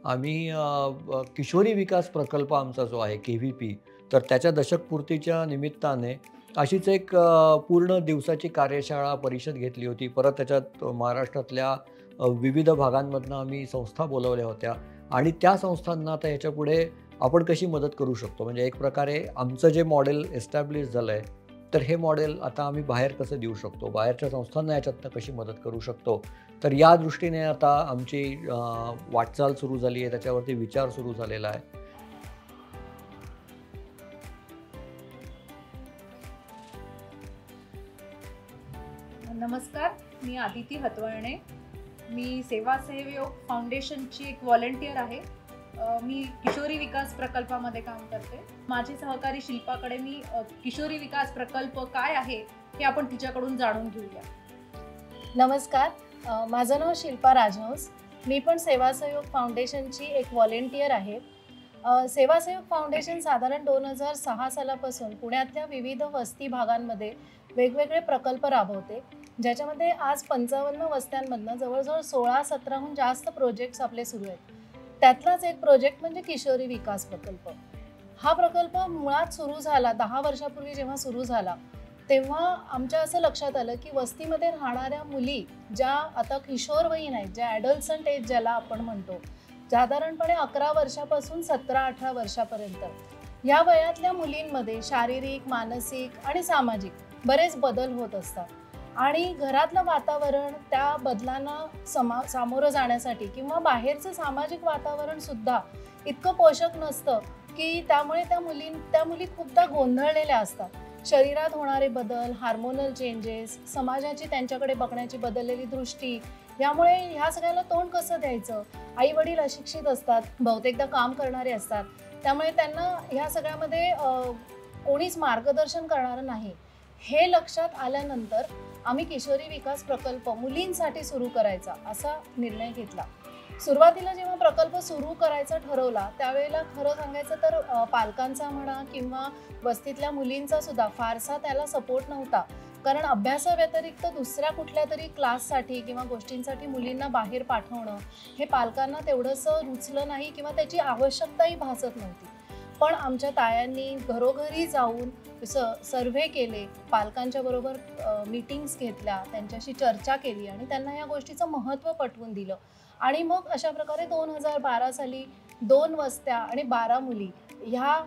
आम्ही किशोरी विकास प्रकल्प आमचा जो आहे KVP, तर त्याच्या दशकपूर्तीच्या निमित्ताने अशीच एक पूर्ण दिवसाची कार्यशाळा परिषद घेतली होती. परत त्याच्यात महाराष्ट्रातल्या विविध भागांमधनं आम्ही संस्था बोलावल्या होत्या आणि त्या संस्थांना आता ह्याच्यापुढे आपण कशी मदत करू शकतो. म्हणजे एक प्रकारे आमचं जे मॉडेल एस्टॅब्लिश झालं आहे, तर हे मॉडेल आता आम्ही बाहेर कसं देऊ शकतो, बाहेरच्या संस्थांना याच्यातनं कशी मदत करू शकतो. तर या दृष्टीने आता आमची वाटचाल सुरू झाली आहे, त्याच्यावरती विचार सुरू झालेला आहे. नमस्कार, मी आदिती हतवळणे. मी सेवासहयोग फाउंडेशनची एक व्हॉलंटियर आहे. मी किशोरी विकास प्रकल्पामध्ये काम करते. माझे सहकारी शिल्पाकडे मी किशोरी विकास प्रकल्प काय आहे हे आपण तिच्याकडून जाणून घेऊया. नमस्कार, माझं नाव शिल्पा राजहंस. मी पण सेवासहयोग फाउंडेशनची एक व्हॉलंटियर आहे. सेवासहयोग फाउंडेशन साधारण 2006 सालापासून पुण्यातल्या विविध वस्ती भागांमध्ये वेगवेगळे प्रकल्प राबवते, ज्याच्यामध्ये आज 55 वस्त्यांमधनं जवळजवळ 16-17हून जास्त प्रोजेक्ट्स आपले सुरू आहेत. त्यातलाच एक प्रोजेक्ट म्हणजे किशोरी विकास प्रकल्प. हा प्रकल्प मुळात सुरू झाला 10 वर्षापूर्वी. जेव्हा सुरू झाला तेव्हा आमच्या असं लक्षात आलं की वस्तीमध्ये राहणाऱ्या मुली ज्या आता किशोरवयीन आहेत, ज्या ॲडल्संट एज ज्याला आपण म्हणतो, साधारणपणे 11 वर्षापासून 17-18 वर्षापर्यंत, या वयातल्या मुलींमध्ये शारीरिक, मानसिक आणि सामाजिक बरेच बदल होत असतात. आणि घरातलं वातावरण त्या बदलांना सामोरं जाण्यासाठी किंवा बाहेरचं सामाजिक वातावरणसुद्धा इतकं पोषक नसतं की त्यामुळे त्या मुली खूपदा गोंधळलेल्या असतात. शरीरात होणारे बदल, हार्मोनल चेंजेस, समाजाची त्यांच्याकडे बघण्याची बदललेली दृष्टी, यामुळे ह्या सगळ्याला तोंड कसं द्यायचं. आई वडील अशिक्षित असतात, बहुतेकदा काम करणारे असतात, त्यामुळे त्यांना ह्या सगळ्यामध्ये कोणीच मार्गदर्शन करणारं नाही. हे लक्षात आल्यानंतर आम्ही किशोरी विकास प्रकल्प मुलींसाठी सुरू करायचा असा निर्णय घेतला. सुरुवातीला जेव्हा प्रकल्प सुरू करायचा ठरवला त्यावेळेला खरं सांगायचं तर पालकांचा म्हणा किंवा वस्तीतल्या मुलींचा सुद्धा फारसा त्याला सपोर्ट नव्हता. कारण अभ्यासाव्यतिरिक्त दुसऱ्या कुठल्या तरी क्लाससाठी किंवा गोष्टींसाठी मुलींना बाहेर पाठवणं हे पालकांना तेवढंसं रुचलं नाही किंवा त्याची आवश्यकताही भासत नव्हती. पण आमच्या तायांनी घरोघरी जाऊन सर्व्हे केले, पालकांच्या बरोबर मीटिंग्स घेतल्या, त्यांच्याशी चर्चा केली आणि त्यांना या गोष्टीचं महत्त्व पटवून दिलं. आणि मग अशा प्रकारे 2012 साली 2 वस्त्या आणि 12 मुली ह्या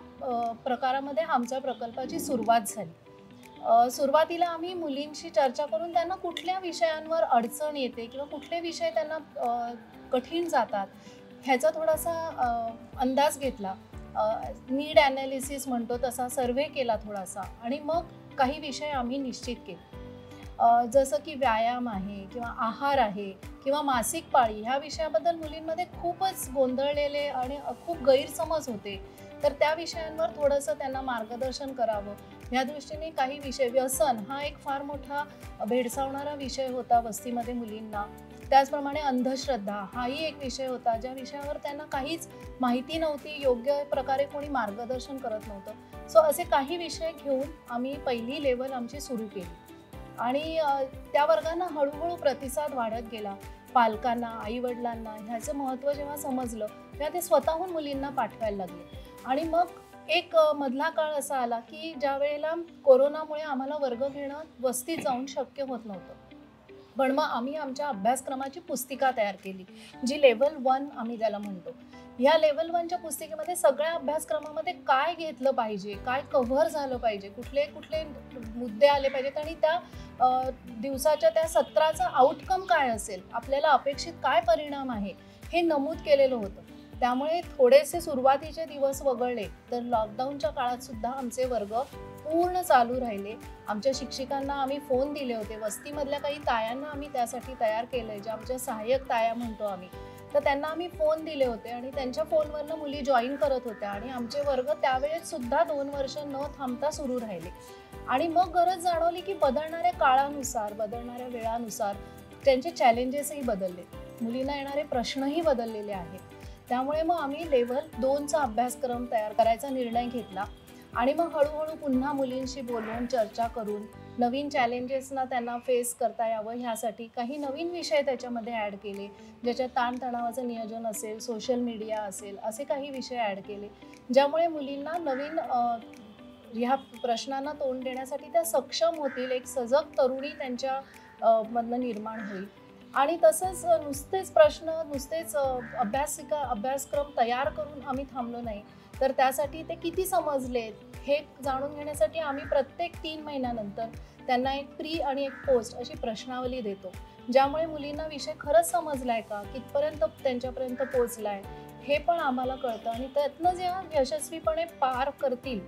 प्रकारामध्ये आमच्या प्रकल्पाची सुरुवात झाली. सुरुवातीला आम्ही मुलींशी चर्चा करून त्यांना कुठल्या विषयांवर अडचण येते किंवा कुठले विषय त्यांना कठीण जातात ह्याचा थोडासा अंदाज घेतला. नीड ॲनालिसिस म्हणतो तसा सर्व्हे केला थोडासा आणि मग काही विषय आम्ही निश्चित केले. जसं की व्यायाम आहे किंवा आहार आहे किंवा मासिक पाळी, ह्या विषयाबद्दल मुलींमध्ये खूपच गोंधळलेले आणि खूप गैरसमज होते. तर त्या विषयांवर थोडंसं त्यांना मार्गदर्शन करावं ह्या दृष्टीने काही विषय. व्यसन हा एक फार मोठा भेडसावणारा विषय होता वस्तीमध्ये मुलींना. त्याचप्रमाणे अंधश्रद्धा हाही एक विषय होता, ज्या विषयावर त्यांना काहीच माहिती नव्हती, योग्य प्रकारे कोणी मार्गदर्शन करत नव्हतं. सो असे काही विषय घेऊन आम्ही पहिली लेवल आमची सुरू केली आणि त्या वर्गांना हळूहळू प्रतिसाद वाढत गेला. पालकांना, आईवडिलांना ह्याचं महत्त्व जेव्हा समजलं तेव्हा ते स्वतःहून मुलींना पाठवायला लागले. आणि मग एक मधला काळ असा आला की ज्या वेळेला कोरोनामुळे आम्हाला वर्ग घेणं वस्तीत जाऊन शक्य होत नव्हतं. पण मग आम्ही आमच्या अभ्यासक्रमाची पुस्तिका तयार केली, जी लेवल 1 आम्ही त्याला म्हणतो. ह्या लेवल 1च्या पुस्तिकेमध्ये सगळ्या अभ्यासक्रमामध्ये काय घेतलं पाहिजे, काय कव्हर झालं पाहिजे, कुठले कुठले मुद्दे आले पाहिजेत आणि त्या दिवसाच्या त्या सत्राचा आउटकम काय असेल, आपल्याला अपेक्षित काय परिणाम आहे, हे नमूद केलेलं होतं. त्यामुळे थोडेसे सुरुवातीचे दिवस वगळले तर लॉकडाऊनच्या काळात सुद्धा आमचे वर्ग पूर्ण चालू राहिले. आमच्या शिक्षिकांना आम्ही फोन दिले होते, वस्तीमधल्या काही तायांना आम्ही त्यासाठी तयार केलं आहे, ज्या आमच्या सहाय्यक ताया म्हणतो आम्ही, तर त्यांना आम्ही फोन दिले होते आणि त्यांच्या फोनवरनं मुली जॉईन करत होत्या आणि आमचे वर्ग त्यावेळेस सुद्धा 2 वर्ष न थांबता सुरू राहिले. आणि मग गरज जाणवली की बदलणाऱ्या काळानुसार, बदलणाऱ्या वेळानुसार त्यांचे चॅलेंजेसही बदलले, मुलींना येणारे प्रश्नही बदललेले आहेत. त्यामुळे मग आम्ही लेव्हल 2चा अभ्यासक्रम तयार करायचा निर्णय घेतला आणि मग हळूहळू पुन्हा मुलींशी बोलून चर्चा करून नवीन चॅलेंजेसना त्यांना फेस करता यावं ह्यासाठी काही नवीन विषय त्याच्यामध्ये ॲड केले, ज्याच्यात ताणतणावाचं नियोजन असेल, सोशल मीडिया असेल, असे काही विषय ॲड केले, ज्यामुळे मुलींना नवीन ह्या प्रश्नांना तोंड देण्यासाठी त्या सक्षम होतील, एक सजग तरुणी त्यांच्या मधनं निर्माण होईल. आणि तसंच नुसतेच प्रश्न, नुसतेच अभ्यासक्रम तयार करून आम्ही थांबलो नाही, तर त्यासाठी ते किती समजलेत हे जाणून घेण्यासाठी आम्ही प्रत्येक 3 महिन्यानंतर त्यांना एक प्री आणि एक पोस्ट अशी प्रश्नावली देतो, ज्यामुळे मुलींना विषय खरंच समजलाय का, कितपर्यंत त्यांच्यापर्यंत पोहोचलाय हे पण आम्हाला कळतं. आणि त्यातनं जेव्हा यशस्वीपणे पार करतील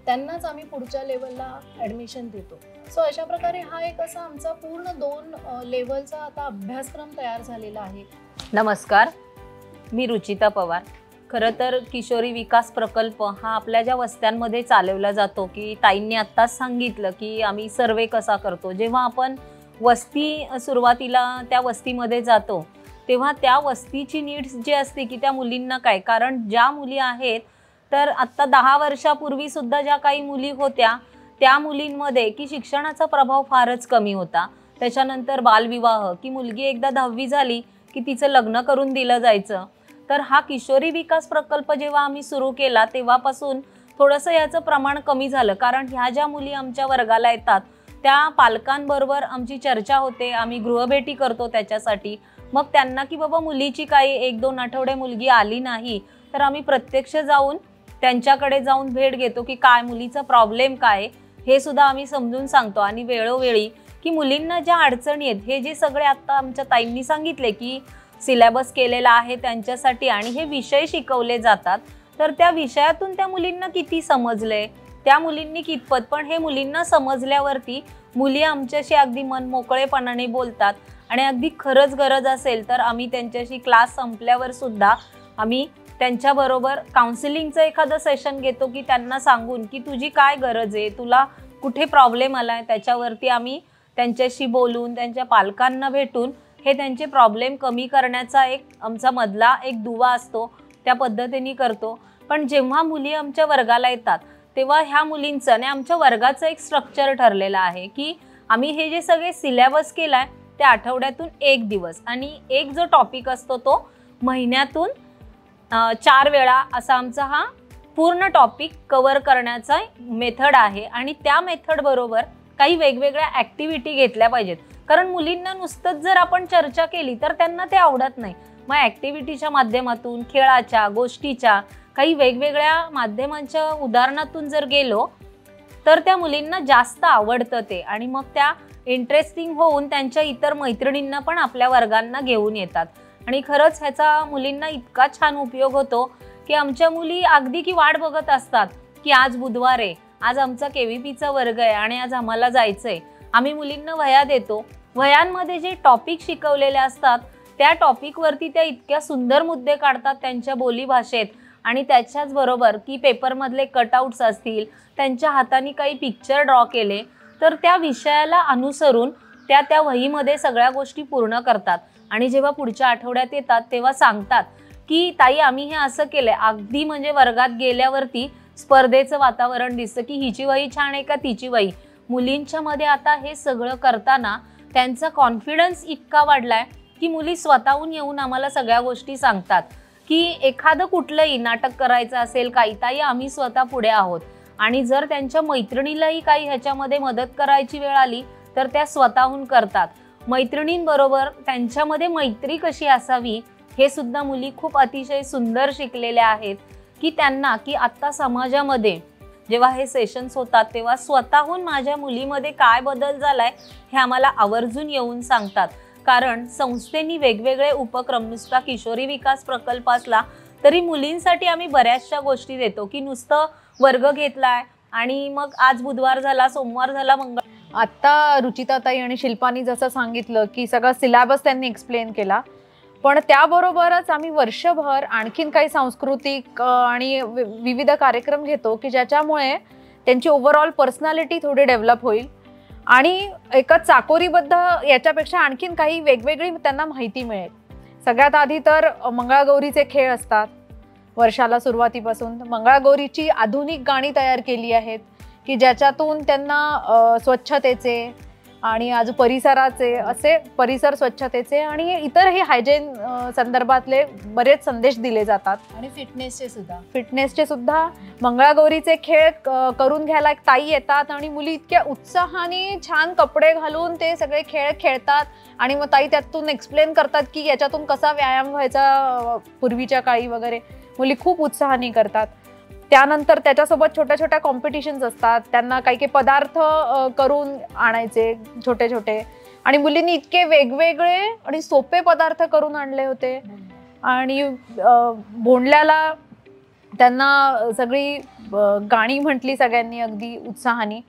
त्यांनाच आम्ही पुढच्या लेवलला ॲडमिशन देतो. सो अशा प्रकारे हा एक असा आमचा पूर्ण 2 लेवलचा आता अभ्यासक्रम तयार झालेला आहे. नमस्कार, मी रुचिता पवार. खरं तर किशोरी विकास प्रकल्प हा आपल्या ज्या वस्त्यांमध्ये चालवला जातो, की ताईंनी आत्ताच सांगितलं की आम्ही सर्वे कसा करतो. जेव्हा आपण वस्ती सुरुवातीला त्या वस्तीमध्ये जातो तेव्हा त्या वस्तीची नीड्स जी असते की त्या मुलींना काय, कारण ज्या मुली आहेत तर आत्ता 10 वर्षापूर्वी सुद्धा ज्या काही मुली होत्या त्या मुलींमध्ये की शिक्षणाचा प्रभाव फारच कमी होता. त्याच्यानंतर बालविवाह, की मुलगी एकदा 10वी झाली की तिचं लग्न करून दिलं जायचं. तर हा किशोरी विकास प्रकल्प जेव्हा आम्ही सुरू केला तेव्हापासून थोडंसं याचं प्रमाण कमी झालं, कारण ह्या ज्या मुली आमच्या वर्गाला येतात त्या पालकांबरोबर आमची चर्चा होते, आम्ही गृहभेटी करतो त्याच्यासाठी. मग त्यांना की बाबा मुलीची काही 1-2 आठवडे मुलगी आली नाही तर आम्ही प्रत्यक्ष जाऊन त्यांच्याकडे जाऊन भेट घेतो की काय मुलीचा प्रॉब्लेम काय हे सुद्धा आम्ही समजून सांगतो. आणि वेळोवेळी की मुलींना ज्या अडचणी आहेत हे जे सगळे आत्ता आमच्या ताईंनी सांगितले की सिलेबस केलेला आहे त्यांच्यासाठी आणि हे विषय शिकवले जातात, तर त्या विषयातून त्या मुलींना किती समजले, त्या मुलींनी कितपत, पण हे मुलींना समजल्यावरती मुली आमच्याशी अगदी मनमोकळेपणाने बोलतात. आणि अगदी खरंच गरज असेल तर आम्ही त्यांच्याशी क्लास संपल्यावर सुद्धा आम्ही त्यांच्याबरोबर काउन्सिलिंगचं एखादं सेशन घेतो की त्यांना सांगून की तुझी काय गरज आहे, तुला कुठे प्रॉब्लेम आला आहे, त्याच्यावरती आम्ही त्यांच्याशी बोलून त्यांच्या पालकांना भेटून हे त्यांचे प्रॉब्लेम कमी करण्याचा एक आमचा मधला एक दुवा असतो, त्या पद्धतीने करतो. पण जेव्हा मुली आमच्या वर्गाला येतात तेव्हा ह्या मुलींचं आणि आमच्या वर्गाचं एक स्ट्रक्चर ठरलेलं आहे की आम्ही हे जे सगळे सिलेबस केला आहे ते आठवड्यातून 1 दिवस आणि एक जो टॉपिक असतो तो महिन्यातून 4 वेळा असा आमचा हा पूर्ण टॉपिक कव्हर करण्याचा मेथड आहे. आणि त्या मेथड बरोबर काही वेगवेगळ्या ॲक्टिव्हिटी घेतल्या पाहिजेत, कारण मुलींना नुसतंच जर आपण चर्चा केली तर त्यांना ते आवडत नाही. मग ॲक्टिव्हिटीच्या माध्यमातून, खेळाच्या, गोष्टीच्या, काही वेगवेगळ्या माध्यमांच्या उदाहरणातून जर गेलो तर त्या मुलींना जास्त आवडतं ते. आणि मग त्या इंटरेस्टिंग होऊन त्यांच्या इतर मैत्रिणींना पण आपल्या वर्गांना घेऊन येतात. आणि खरंच ह्याचा मुलींना इतका छान उपयोग होतो की आमच्या मुली अगदी की वाट बघत असतात की आज बुधवार आहे, आज आमचा KVPचा वर्ग आहे आणि आज आम्हाला जायचं आहे. आम्ही मुलींना वह्या देतो, वह्यांमध्ये जे टॉपिक शिकवलेले असतात त्या टॉपिकवरती त्या इतक्या सुंदर मुद्दे काढतात त्यांच्या बोलीभाषेत. आणि त्याच्याच बरोबर की पेपरमधले कटआउट्स असतील, त्यांच्या हाताने काही पिक्चर ड्रॉ केले तर त्या विषयाला अनुसरून त्या वहीमध्ये सगळ्या गोष्टी पूर्ण करतात. आणि जेव्हा पुढच्या आठवड्यात येतात तेव्हा सांगतात की ताई आम्ही हे असं केलंय. अगदी म्हणजे वर्गात गेल्यावरती स्पर्धेचं वातावरण दिसतं की हिची वही छान आहे का तिची वही. मुलींच्या मध्ये आता हे सगळं करताना त्यांचा कॉन्फिडन्स इतका वाढलाय की मुली स्वतःहून येऊन आम्हाला सगळ्या गोष्टी सांगतात की एखादं कुठलंही नाटक करायचं असेल काही, ताई आम्ही स्वतः पुढे आहोत. आणि जर त्यांच्या मैत्रिणीलाही काही ह्याच्यामध्ये मदत करायची वेळ आली तर त्या स्वतःहून करतात. मैत्रिणींबरोबर त्यांच्यामध्ये मैत्री कशी असावी हे सुद्धा मुली खूप अतिशय सुंदर शिकलेल्या आहेत की त्यांना की आत्ता समाजामध्ये जेव्हा हे सेशन्स होतात तेव्हा स्वतःहून माझ्या मुलीमध्ये काय बदल झालाय हे आम्हाला आवर्जून येऊन सांगतात. कारण संस्थेनी वेगवेगळे उपक्रम, नुसता किशोरी विकास प्रकल्प असला तरी मुलींसाठी आम्ही बऱ्याचशा गोष्टी देतो की नुसतं वर्ग घेतलाय आणि मग आज बुधवार झाला, सोमवार झाला, आत्ता रुचिताताई आणि शिल्पानी जसं सांगितलं की सगळा सिलेबस त्यांनी एक्सप्लेन केला, पण त्याबरोबरच आम्ही वर्षभर आणखीन काही सांस्कृतिक आणि विविध कार्यक्रम घेतो की ज्याच्यामुळे त्यांची ओव्हरऑल पर्सनॅलिटी थोडी डेव्हलप होईल आणि एका चाकोरीबद्ध याच्यापेक्षा आणखीन काही वेगवेगळी त्यांना माहिती मिळेल. सगळ्यात आधी तर मंगळागौरीचे खेळ असतात वर्षाला सुरुवातीपासून. मंगळागौरीची आधुनिक गाणी तयार केली आहेत की ज्याच्यातून त्यांना स्वच्छतेचे आणि परिसराचे असे परिसर स्वच्छतेचे आणि इतरही हायजीन संदर्भातले बरेच संदेश दिले जातात. आणि फिटनेसचे सुद्धा मंगळागौरीचे खेळ करून घ्यायला एक ताई येतात आणि मुली इतक्या उत्साहाने छान कपडे घालून ते सगळे खेळ खेळतात आणि मग ताई त्यातून एक्सप्लेन करतात की याच्यातून कसा व्यायाम व्हायचा पूर्वीच्या काळी वगैरे. मुली खूप उत्साहाने करतात. त्यानंतर त्याच्यासोबत छोट्या छोट्या कॉम्पिटिशन्स असतात. त्यांना काही पदार्थ करून आणायचे छोटे छोटे आणि मुलींनी इतके वेगवेगळे आणि सोपे पदार्थ करून आणले होते. आणि भोंडल्याला त्यांना सगळी गाणी म्हटली सगळ्यांनी अगदी उत्साहाने.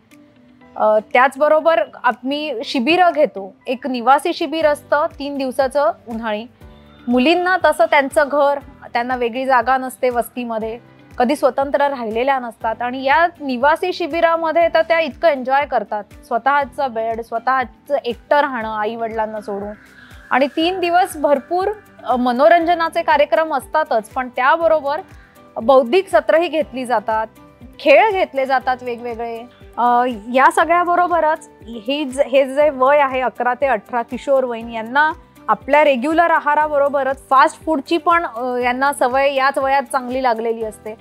त्याचबरोबर आम्ही शिबिरं घेतो. एक निवासी शिबिर असतं 3 दिवसाचं उन्हाळी. मुलींना तसं त्यांचं घर, त्यांना वेगळी जागा नसते वस्तीमध्ये, कधी स्वतंत्र राहिलेल्या नसतात आणि या निवासी शिबिरामध्ये तर त्या इतकं एन्जॉय करतात. स्वतःचं बेड, स्वतःचं एकटं राहणं आई वडिलांना सोडून. आणि 3 दिवस भरपूर मनोरंजनाचे कार्यक्रम असतातच, पण त्याबरोबर बौद्धिक सत्रही घेतली जातात, खेळ घेतले जातात वेगवेगळे. या सगळ्याबरोबरच हे जे वय आहे 11 ते 18 किशोरवयीन, यांना आपल्या रेग्युलर आहाराबरोबरच फास्ट फूडची पण यांना सवय याच वयात चांगली लागलेली असते.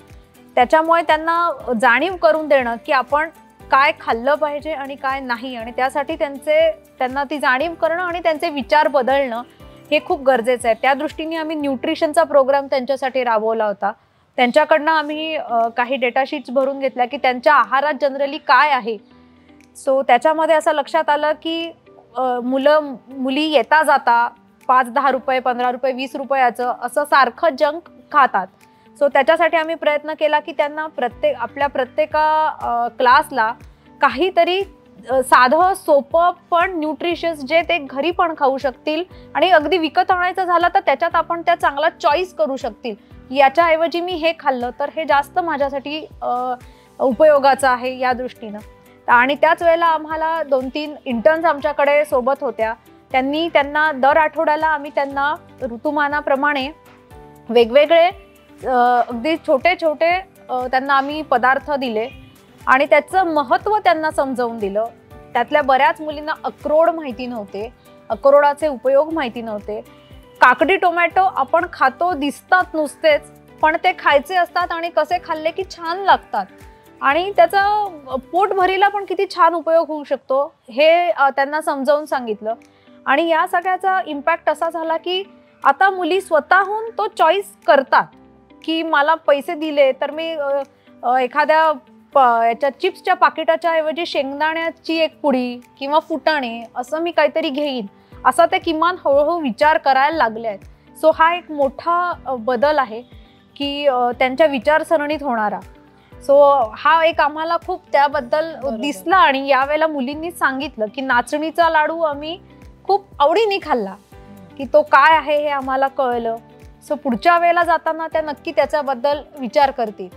त्याच्यामुळे त्यांना जाणीव करून देणं की आपण काय खाल्लं पाहिजे आणि काय नाही, आणि त्यासाठी त्यांना ती जाणीव करणं आणि त्यांचे विचार बदलणं हे खूप गरजेचं आहे. त्या दृष्टीने आम्ही न्यूट्रिशनचा प्रोग्राम त्यांच्यासाठी राबवला होता. त्यांच्याकडनं आम्ही काही डेटाशीट्स भरून घेतल्या की त्यांच्या आहारात जनरली काय आहे. सो त्याच्यामध्ये असं लक्षात आलं की मुली येता जाता 5-10 रुपये, 15 रुपये, 20 रुपयाचं असं सारखं जंक खातात. सो त्याच्यासाठी आम्ही प्रयत्न केला की त्यांना आपल्या प्रत्येक क्लासला काहीतरी साधं सोपं पण न्यूट्रिशियस जे ते घरी पण खाऊ शकतील आणि अगदी विकत आणायचं झालं तर त्याच्यात आपण त्या चांगला चॉईस करू शकतील. याच्याऐवजी मी हे खाल्लं तर हे जास्त माझ्यासाठी उपयोगाचं आहे या दृष्टीनं. आणि त्याच वेळेला आम्हाला 2-3 इंटर्न्स आमच्याकडे सोबत होत्या. त्यांना दर आठवड्याला आम्ही त्यांना ऋतुमानाप्रमाणे वेगवेगळे अगदी छोटे छोटे त्यांना आम्ही पदार्थ दिले आणि त्याचं महत्त्व त्यांना समजावून दिलं. त्यातल्या बऱ्याच मुलींना अक्रोड माहिती नव्हते, अक्रोडाचे उपयोग माहिती नव्हते. काकडी टोमॅटो आपण खातो, दिसतात नुसतेच, पण ते खायचे असतात आणि कसे खाल्ले की छान लागतात आणि त्याचा पोटभरीला पण किती छान उपयोग होऊ शकतो हे त्यांना समजावून सांगितलं. आणि या सगळ्याचा इम्पॅक्ट असा झाला की आता मुली स्वतःहून तो चॉईस करतात की मला पैसे दिले तर मी एखाद्या याच्या चिप्सच्या पाकिटाच्या ऐवजी शेंगदाण्याची एक पुडी किंवा फुटाणे असं मी काहीतरी घेईन, असा ते किमान हळूहळू विचार करायला लागले आहेत. सो हा एक मोठा बदल आहे की त्यांच्या विचारसरणीत होणारा. सो हा एक आम्हाला खूप त्याबद्दल दिसला. आणि यावेळेला मुलींनी सांगितलं की नाचणीचा लाडू आम्ही खूप आवडीने खाल्ला की तो काय आहे हे आम्हाला कळलं. सो पुढच्या वेळेला जाताना त्या नक्की त्याच्याबद्दल विचार करतील.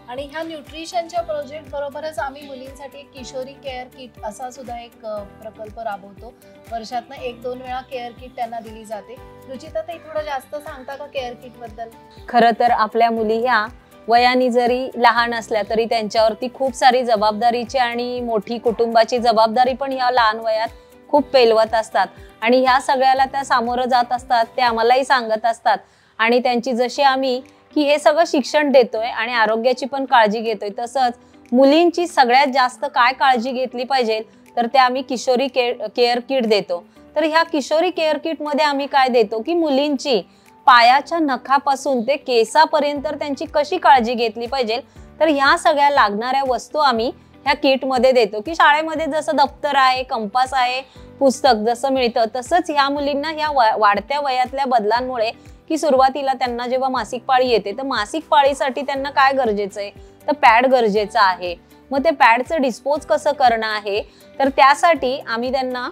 आणि ह्या न्यूट्रिशनच्या प्रोजेक्ट बरोबरच आम्ही मुलींसाठी एक किशोरी केअर किट असा सुद्धा एक प्रकल्प राबवतो. वर्षातनं 1-2 वेळा केअर किट त्यांना दिली जाते. रुचिता ताई थोडं जास्त सांगता का केअर किट बद्दल? खरं तर आपल्या मुली ह्या वयाने जरी लहान असल्या तरी त्यांच्यावरती खूप सारी जबाबदारीची आणि मोठी कुटुंबाची जबाबदारी पण ह्या लहान वयात खूप पेलवत असतात आणि ह्या सगळ्याला त्या सामोरं जात असतात. ते आम्हालाही सांगत असतात आणि त्यांची जशी आम्ही की हे सगळं शिक्षण देतोय आणि आरोग्याची पण काळजी घेतोय, तसंच मुलींची सगळ्यात जास्त काय काळजी घेतली पाहिजे तर ते आम्ही किशोरी केअर किट देतो. तर ह्या किशोरी केअर किट मध्ये आम्ही काय देतो की मुलींची पायाच्या नखापासून ते केसापर्यंत त्यांची कशी काळजी घेतली पाहिजे तर ह्या सगळ्या लागणाऱ्या वस्तू आम्ही ह्या किट मध्ये देतो. की शाळेमध्ये जसं दप्तर आहे, कंपास आहे, पुस्तक जसं मिळतं तसंच ह्या मुलींना ह्या वाढत्या वयातल्या बदलांमुळे की सुरुवातीला त्यांना जेव्हा मासिक पाळी येते तर मासिक पाळीसाठी त्यांना काय गरजेचं आहे तर पॅड गरजेचं आहे. मग ते पॅडचं डिस्पोज कसं करणं आहे तर त्यासाठी आम्ही त्यांना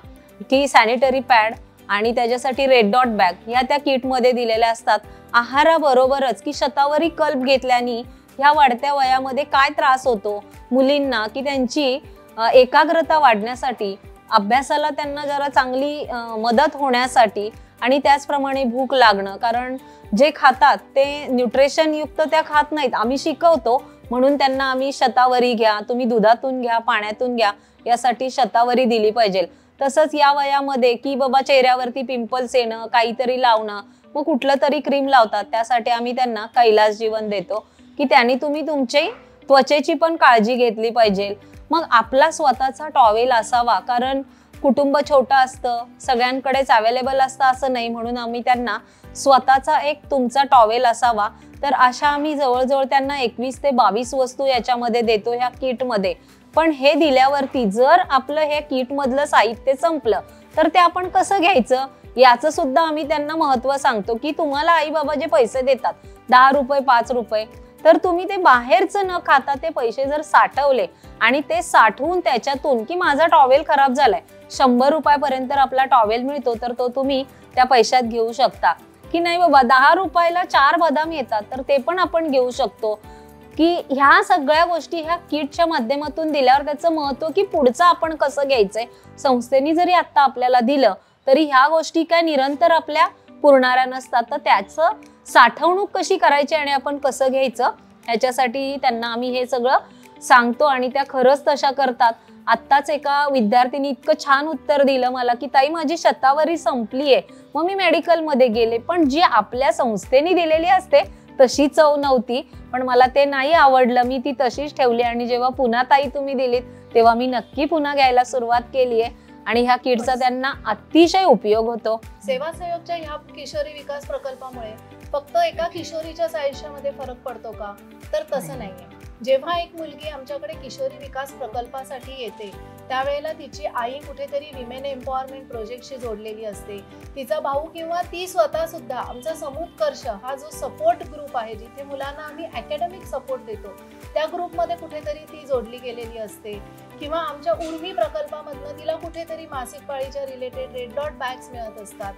की सॅनिटरी पॅड आणि त्याच्यासाठी रेड डॉट बॅग ह्या त्या किटमध्ये दिलेल्या असतात. आहाराबरोबरच की शतावरी कल्प घेतल्याने ह्या वाढत्या वयामध्ये काय त्रास होतो मुलींना की त्यांची एकाग्रता वाढण्यासाठी, अभ्यासाला त्यांना जरा चांगली मदत होण्यासाठी आणि त्याचप्रमाणे भूक लागणं, कारण जे खातात ते न्यूट्रिशन युक्त त्या खात नाहीत. आम्ही शिकवतो म्हणून त्यांना आम्ही शतावरी घ्या, तुम्ही दुधातून घ्या, पाण्यातून घ्या, यासाठी शतावरी दिली पाहिजे. तसंच या वयामध्ये की बाबा चेहऱ्यावरती पिंपल्स येणं, काहीतरी लावणं, मग कुठलं तरी क्रीम लावतात, त्यासाठी आम्ही त्यांना कैलास जीवन देतो की त्यांनी तुम्ही तुमची त्वचेची पण काळजी घेतली पाहिजे. मग आपला स्वतःचा टॉवेल असावा, कारण कुटुंब छोटं असतं, सगळ्यांकडेच अवेलेबल असतं असं नाही, म्हणून आम्ही त्यांना स्वतःचा एक तुमचा टॉवेल असावा. तर अशा आम्ही जवळजवळ त्यांना 21 ते 22 वस्तू याच्यामध्ये देतो ह्या किटमध्ये. पण हे दिल्यावरती जर आपलं हे किटमधलं साहित्य संपलं तर ते आपण कसं घ्यायचं याचं सुद्धा आम्ही त्यांना महत्त्व सांगतो की तुम्हाला आई बाबा जे पैसे देतात 10 रुपये 5 रुपये, तर तुम्ही ते बाहेरचं न खाता ते पैसे जर साठवले आणि ते साठवून त्याच्यातून की माझा टॉवेल खराब झालाय, 100 रुपयापर्यंत आपला टॉवेल मिळतो, तर तो तुम्ही त्या पैशात घेऊ शकता. की नाही बाबा 10 रुपयाला 4 बदाम येतात तर ते पण आपण घेऊ शकतो. की ह्या सगळ्या गोष्टी ह्या किटच्या माध्यमातून दिल्यावर त्याचं महत्त्व की पुढचं आपण कसं घ्यायचंय. संस्थेने जरी आता आपल्याला दिलं तरी ह्या गोष्टी काय निरंतर आपल्या पुरणाऱ्या नसतात, तर त्याचं साठवणूक कशी करायची आणि आपण कसं घ्यायचं ह्याच्यासाठी त्यांना आम्ही हे सगळं सांगतो आणि त्या खरंच तशा करतात. आत्ताच एका विद्यार्थीनी इतकं छान उत्तर दिलं मला की ताई माझी शतावरी संपलीये, मग मी मेडिकलमध्ये गेले, पण जी आपल्या संस्थेने दिलेली असते तशी चव नव्हती, पण मला ते नाही आवडलं, मी ती तशीच ठेवली आणि जेव्हा पुन्हा ताई तुम्ही दिलीत तेव्हा मी नक्की पुन्हा घ्यायला सुरुवात केली आहे आणि ह्या किटचा त्यांना अतिशय उपयोग होतो. सेवा सहयोगच्या ह्या किशोरी विकास प्रकल्पामुळे फक्त एका किशोरीच्याच आयुष्यामध्ये फरक पडतो का, तर तसं नाहीये. जेव्हा एक मुलगी आमच्याकडे किशोरी विकास प्रकल्पासाठी येते त्यावेळेला तिची आई कुठेतरी विमेन एम्पॉवरमेंट प्रोजेक्टशी जोडलेली असते, तिचा भाऊ किंवा ती स्वतः सुद्धा. आमचा समुत्कर्ष हा जो सपोर्ट ग्रुप आहे जिथे मुलांना आम्ही अकॅडमिक सपोर्ट देतो त्या ग्रुपमध्ये कुठेतरी ती जोडली गेलेली असते. किंवा आमच्या उर्मी प्रकल्पामधनं तिला कुठेतरी मासिक पाळीच्या रिलेटेड रेड डॉट बॅग्स मिळत असतात.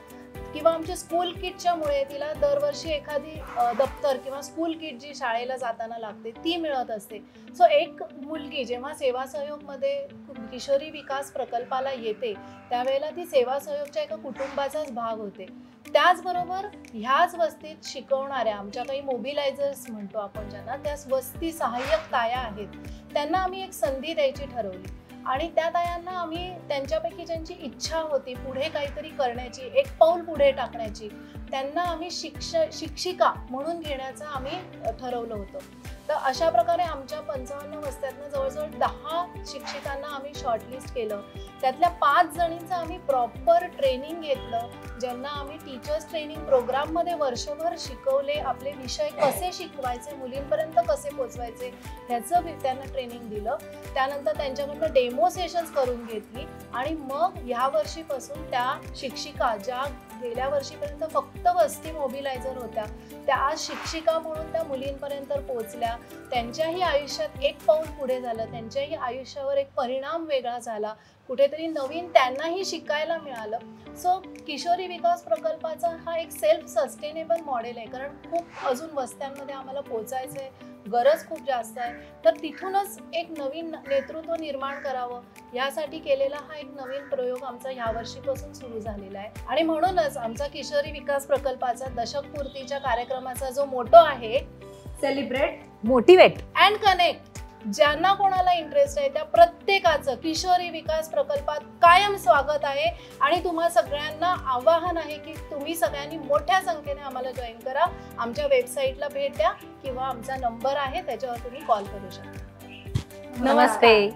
किंवा आमच्या स्कूल किटच्यामुळे तिला दरवर्षी एखादी दप्तर किंवा स्कूल किट जी शाळेला जाताना लागते ती मिळत असते. सो एक मुलगी जेव्हा सेवा सहयोगमध्ये किशोरी विकास प्रकल्पाला येते त्यावेळेला ती सेवा सहयोगच्या एका कुटुंबाचाच भाग होते. त्याचबरोबर ह्याच वस्तीत शिकवणाऱ्या आमच्या काही मोबिलायझर्स म्हणतो आपण ज्यांना, त्या वस्ती सहाय्यक ताया आहेत, त्यांना आम्ही एक संधी द्यायची ठरवली आणि त्या तायांना आम्ही त्यांच्यापैकी ज्यांची इच्छा होती पुढे काहीतरी करण्याची, एक पाऊल पुढे टाकण्याची, त्यांना आम्ही शिक्षिका म्हणून घेण्याचं आम्ही ठरवलं होतं. तर अशा प्रकारे आमच्या 55 वस्त्यातनं जवळजवळ 10 शिक्षिकांना आम्ही शॉर्टलिस्ट केलं. त्यातल्या 5 जणींचं आम्ही प्रॉपर ट्रेनिंग घेतलं, ज्यांना आम्ही टीचर्स ट्रेनिंग प्रोग्राममध्ये वर्षभर शिकवले, आपले विषय कसे शिकवायचे, मुलींपर्यंत कसे पोचवायचे ह्याचं त्यांना ट्रेनिंग दिलं. त्यानंतर त्यांच्याकडनं डेमो सेशन्स करून घेतली आणि मग ह्या वर्षीपासून त्या शिक्षिका ज्या गेल्या वर्षीपर्यंत फक्त वस्ती मोबिलायझर होत्या त्या आज शिक्षिका म्हणून त्या मुलींपर्यंत पोहोचल्या. त्यांच्याही आयुष्यात एक पाऊल पुढे झालं, त्यांच्याही आयुष्यावर एक परिणाम वेगळा झाला, कुठेतरी नवीन त्यांनाही शिकायला मिळालं. सो किशोरी विकास प्रकल्पाचा हा एक सेल्फ सस्टेनेबल मॉडेल आहे, कारण खूप अजून वस्त्यांमध्ये आम्हाला पोचायचं आहे, गरज खूप जास्त आहे. तर तिथूनच एक नवीन नेतृत्व निर्माण करावं यासाठी केलेला हा एक नवीन प्रयोग आमचा ह्या वर्षीपासून सुरू झालेला आहे. आणि म्हणूनच आमचा किशोरी विकास प्रकल्पाचा दशकपूर्तीच्या कार्यक्रमाचा जो मोटो आहे, सेलिब्रेट, मोटिवेट अँड कनेक्ट. ज्यांना कोणाला इंटरेस्ट आहे त्या प्रत्येकाचं किशोरी विकास प्रकल्पात कायम स्वागत आहे. आणि तुम्हा सगळ्यांना आवाहन आहे की तुम्ही सगळ्यांनी मोठ्या संख्येने आम्हाला जॉईन करा, आमच्या वेबसाईटला भेट द्या किंवा आमचा नंबर आहे त्याच्यावर तुम्ही कॉल करू शकता. नमस्ते.